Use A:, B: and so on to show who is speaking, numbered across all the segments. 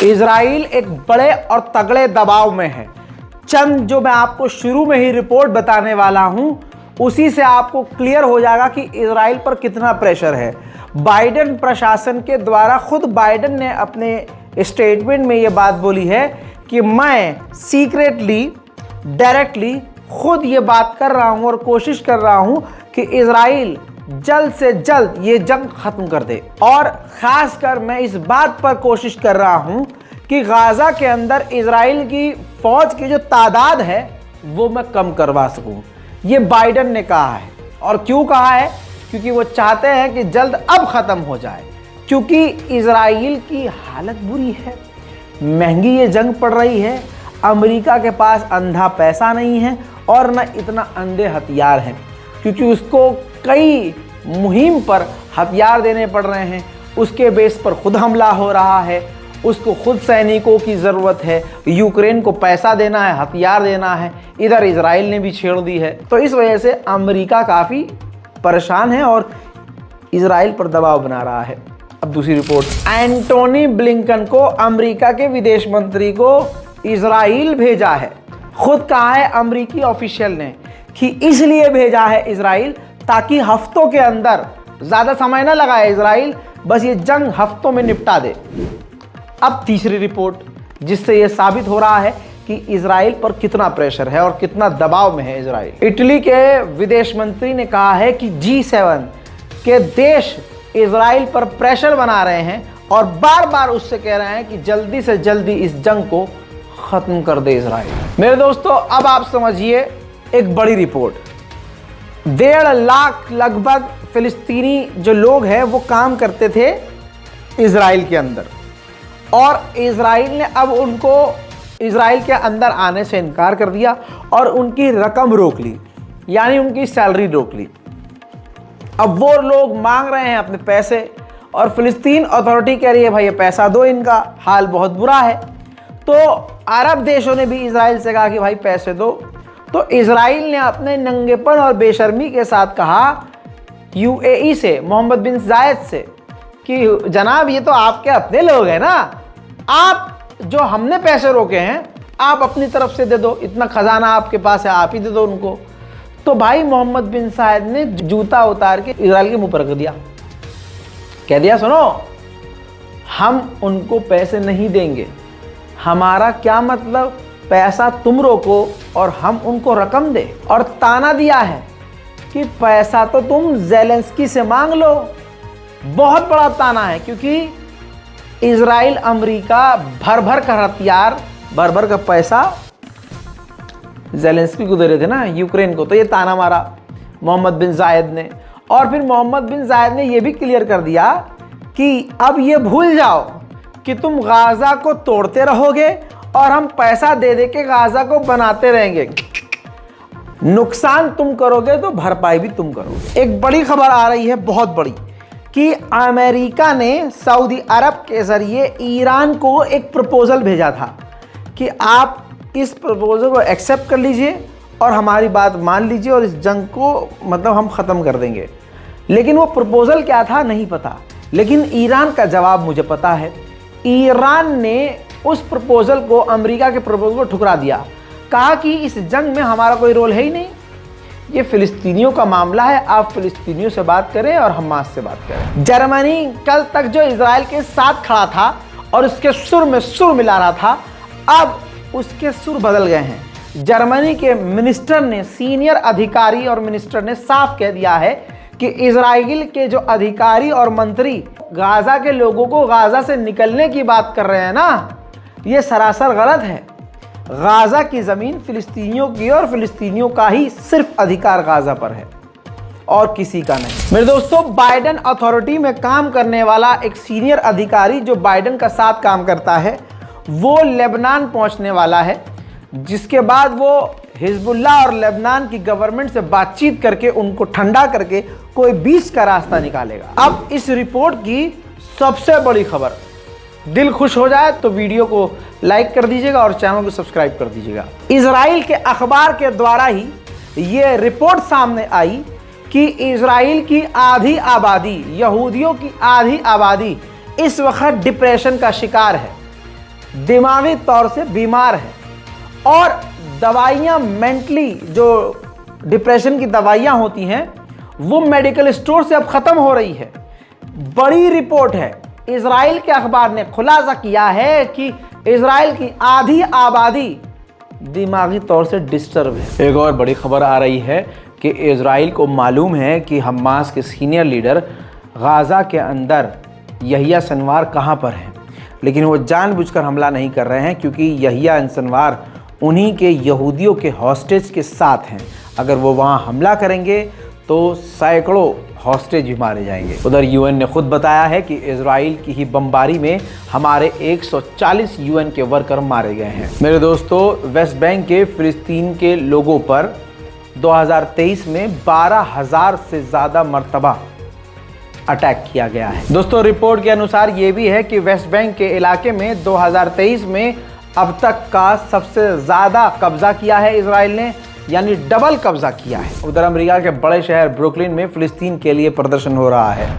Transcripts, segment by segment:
A: Israel एक बड़े और तगड़े दबाव में है। चंद जो मैं आपको शुरू में ही रिपोर्ट बताने वाला हूं उसी से आपको क्लियर हो जाएगा कि इजराइल पर कितना प्रेशर है। बाइडेन प्रशासन के द्वारा खुद बाइडेन ने अपने स्टेटमेंट में ये बात बोली है कि मैं सीक्रेटली डायरेक्टली खुद ये बात कर रहा हूं और कोशिश कर रहा हूं कि इजराइल जल्द से जल्द ये जंग खत्म कर दे। और खासकर मैं इस बात पर कोशिश कर रहा हूं कि गाजा के अंदर इजराइल की फौज की जो तादाद है वो मैं कम करवा सकूं। ये बाइडेन ने कहा है। और क्यों कहा है? क्योंकि वो चाहते हैं कि जल्द अब ख़त्म हो जाए, क्योंकि इजराइल की हालत बुरी है, महंगी ये जंग पड़ रही है, अमेरिका के पास अंधा पैसा नहीं है और न इतना अंधे हथियार हैं, क्योंकि उसको कई मुहिम पर हथियार देने पड़ रहे हैं, उसके बेस पर खुद हमला हो रहा है, उसको खुद सैनिकों की ज़रूरत है, यूक्रेन को पैसा देना है, हथियार देना है, इधर इजराइल ने भी छेड़ दी है। तो इस वजह से अमेरिका काफ़ी परेशान है और इजराइल पर दबाव बना रहा है। अब दूसरी रिपोर्ट, एंटोनी ब्लिंकन को अमेरिका के विदेश मंत्री को इजराइल भेजा है। खुद कहा है अमेरिकी ऑफिशियल ने कि इसलिए भेजा है इजराइल ताकि हफ्तों के अंदर, ज़्यादा समय ना लगाए इजराइल, बस ये जंग हफ्तों में निपटा दे। अब तीसरी रिपोर्ट जिससे ये साबित हो रहा है कि इजराइल पर कितना प्रेशर है और कितना दबाव में है इजराइल। इटली के विदेश मंत्री ने कहा है कि G7 के देश इजराइल पर प्रेशर बना रहे हैं और बार बार उससे कह रहे हैं कि जल्दी से जल्दी इस जंग को खत्म कर दे इजराइल। मेरे दोस्तों, अब आप समझिए एक बड़ी रिपोर्ट, 1.5 लाख लगभग फिलिस्तीनी जो लोग हैं वो काम करते थे इजराइल के अंदर, और इजराइल ने अब उनको इजराइल के अंदर आने से इनकार कर दिया और उनकी रकम रोक ली, यानी उनकी सैलरी रोक ली। अब वो लोग मांग रहे हैं अपने पैसे और फिलिस्तीन अथॉरिटी कह रही है भाई ये पैसा दो, इनका हाल बहुत बुरा है। तो अरब देशों ने भी इजराइल से कहा कि भाई पैसे दो। तो इजराइल ने अपने नंगेपन और बेशर्मी के साथ कहा UAE से, मोहम्मद बिन जायद से, कि जनाब ये तो आपके अपने लोग हैं ना, आप जो हमने पैसे रोके हैं आप अपनी तरफ से दे दो, इतना खजाना आपके पास है आप ही दे दो उनको। तो भाई मोहम्मद बिन जायद ने जूता उतार के इजराइल के मुंह पर रख दिया, कह दिया सुनो हम उनको पैसे नहीं देंगे, हमारा क्या मतलब, पैसा तुम रोको और हम उनको रकम दे। और ताना दिया है कि पैसा तो तुम ज़ेलेंस्की से मांग लो। बहुत बड़ा ताना है, क्योंकि इजराइल अमेरिका भर भर का हथियार, भर भर का पैसा ज़ेलेंस्की को दे रहे थे ना, यूक्रेन को। तो ये ताना मारा मोहम्मद बिन जायद ने। और फिर मोहम्मद बिन जायद ने ये भी क्लियर कर दिया कि अब ये भूल जाओ कि तुम गाजा को तोड़ते रहोगे और हम पैसा दे दे के गाजा को बनाते रहेंगे, नुकसान तुम करोगे तो भरपाई भी तुम करोगे। एक बड़ी खबर आ रही है, बहुत बड़ी, कि अमेरिका ने सऊदी अरब के ज़रिए ईरान को एक प्रपोज़ल भेजा था कि आप इस प्रपोज़ल को एक्सेप्ट कर लीजिए और हमारी बात मान लीजिए और इस जंग को मतलब हम ख़त्म कर देंगे। लेकिन वो प्रपोज़ल क्या था नहीं पता, लेकिन ईरान का जवाब मुझे पता है। ईरान ने उस प्रपोज़ल को, अमेरिका के प्रपोज़ल को ठुकरा दिया, कहा कि इस जंग में हमारा कोई रोल है ही नहीं, ये फिलिस्तीनियों का मामला है, आप फिलिस्तीनियों से बात करें और हमास से बात करें। जर्मनी कल तक जो इजराइल के साथ खड़ा था और उसके सुर में सुर मिला रहा था, अब उसके सुर बदल गए हैं। जर्मनी के मिनिस्टर ने, सीनियर अधिकारी और मिनिस्टर ने साफ कह दिया है कि इजराइल के जो अधिकारी और मंत्री गाजा के लोगों को गाजा से निकलने की बात कर रहे हैं ना, ये सरासर गलत है। गाजा की ज़मीन फिलिस्तीनियों की और फिलिस्तीनियों का ही सिर्फ अधिकार गाजा पर है और किसी का नहीं। मेरे दोस्तों, बाइडेन अथॉरिटी में काम करने वाला एक सीनियर अधिकारी जो बाइडेन का साथ काम करता है वो लेबनान पहुंचने वाला है, जिसके बाद वो हिजबुल्लाह और लेबनान की गवर्नमेंट से बातचीत करके उनको ठंडा करके कोई बीच का रास्ता निकालेगा। अब इस रिपोर्ट की सबसे बड़ी खबर, दिल खुश हो जाए तो वीडियो को लाइक कर दीजिएगा और चैनल को सब्सक्राइब कर दीजिएगा। इजराइल के अखबार के द्वारा ही ये रिपोर्ट सामने आई कि इजराइल की आधी आबादी, यहूदियों की आधी आबादी इस वक्त डिप्रेशन का शिकार है। दिमागी तौर से बीमार है और दवाइयाँ मेंटली जो डिप्रेशन की दवाइयाँ होती हैं वो मेडिकल स्टोर से अब ख़त्म हो रही है। बड़ी रिपोर्ट है, इजराइल के अखबार ने खुलासा किया है कि इजराइल की आधी आबादी दिमागी तौर से डिस्टर्ब है। एक और बड़ी खबर आ रही है कि इजराइल को मालूम है कि हमास के सीनियर लीडर गाज़ा के अंदर यहिया सिनवार कहाँ पर हैं, लेकिन वो जानबूझकर हमला नहीं कर रहे हैं क्योंकि यहिया सिनवार उन्हीं के यहूदियों के हॉस्टेज के साथ हैं। अगर वो वहाँ हमला करेंगे तो सैकड़ों हॉस्टेज भी मारे जाएंगे। उधर यूएन ने खुद बताया है कि इजराइल की ही बमबारी में हमारे 140 यूएन के वर्कर मारे गए हैं। मेरे दोस्तों, वेस्ट बैंक के फिलिस्तीन के लोगों पर 2023 में 12,000 से ज़्यादा मरतबा अटैक किया गया है। दोस्तों, रिपोर्ट के अनुसार ये भी है कि वेस्ट बैंक के इलाके में 2023 में अब तक का सबसे ज़्यादा कब्जा किया है इजराइल ने, यानी डबल कब्जा किया है। उधर अमेरिका के बड़े शहर ब्रुकलिन में फिलिस्तीन के लिए प्रदर्शन हो रहा है।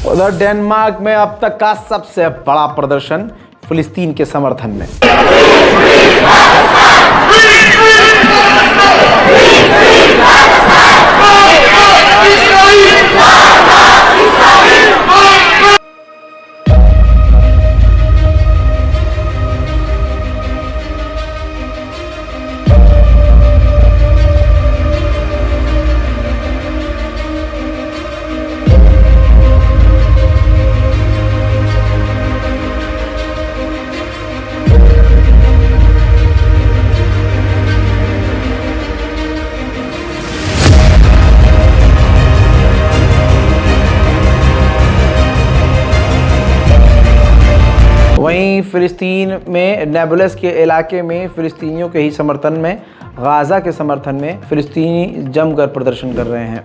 A: उधर डेनमार्क में अब तक का सबसे बड़ा प्रदर्शन फिलिस्तीन के समर्थन में। वहीं फिलिस्तीन में नेबुलस के इलाके में फिलिस्तीनियों के ही समर्थन में, गाज़ा के समर्थन में फिलिस्तीनी जमकर प्रदर्शन कर रहे हैं।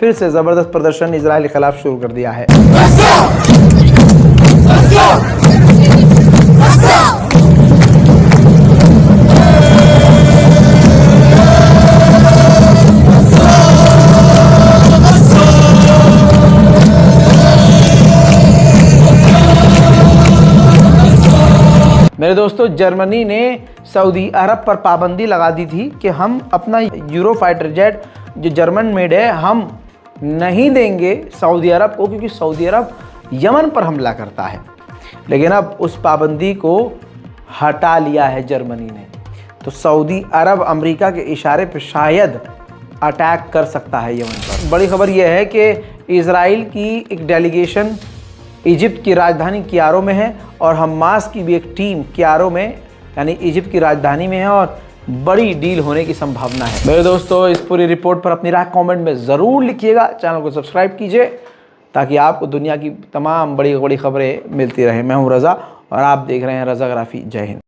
A: फिर से जबरदस्त प्रदर्शन इजराइल के खिलाफ शुरू कर दिया है। मेरे दोस्तों, जर्मनी ने सऊदी अरब पर पाबंदी लगा दी थी कि हम अपना यूरो फाइटर जेट जो जर्मन मेड है हम नहीं देंगे सऊदी अरब को, क्योंकि सऊदी अरब यमन पर हमला करता है। लेकिन अब उस पाबंदी को हटा लिया है जर्मनी ने, तो सऊदी अरब अमेरिका के इशारे पर शायद अटैक कर सकता है यमन पर। बड़ी खबर यह है कि इजराइल की एक डेलीगेशन इजिप्ट की राजधानी कियारो में है और हमास की भी एक टीम कियारो में यानी इजिप्ट की राजधानी में है और बड़ी डील होने की संभावना है। मेरे दोस्तों, इस पूरी रिपोर्ट पर अपनी राय कमेंट में ज़रूर लिखिएगा। चैनल को सब्सक्राइब कीजिए ताकि आपको दुनिया की तमाम बड़ी बड़ी खबरें मिलती रहे। मैं हूं रज़ा और आप देख रहे हैं रज़ाग्राफी। जय हिंद।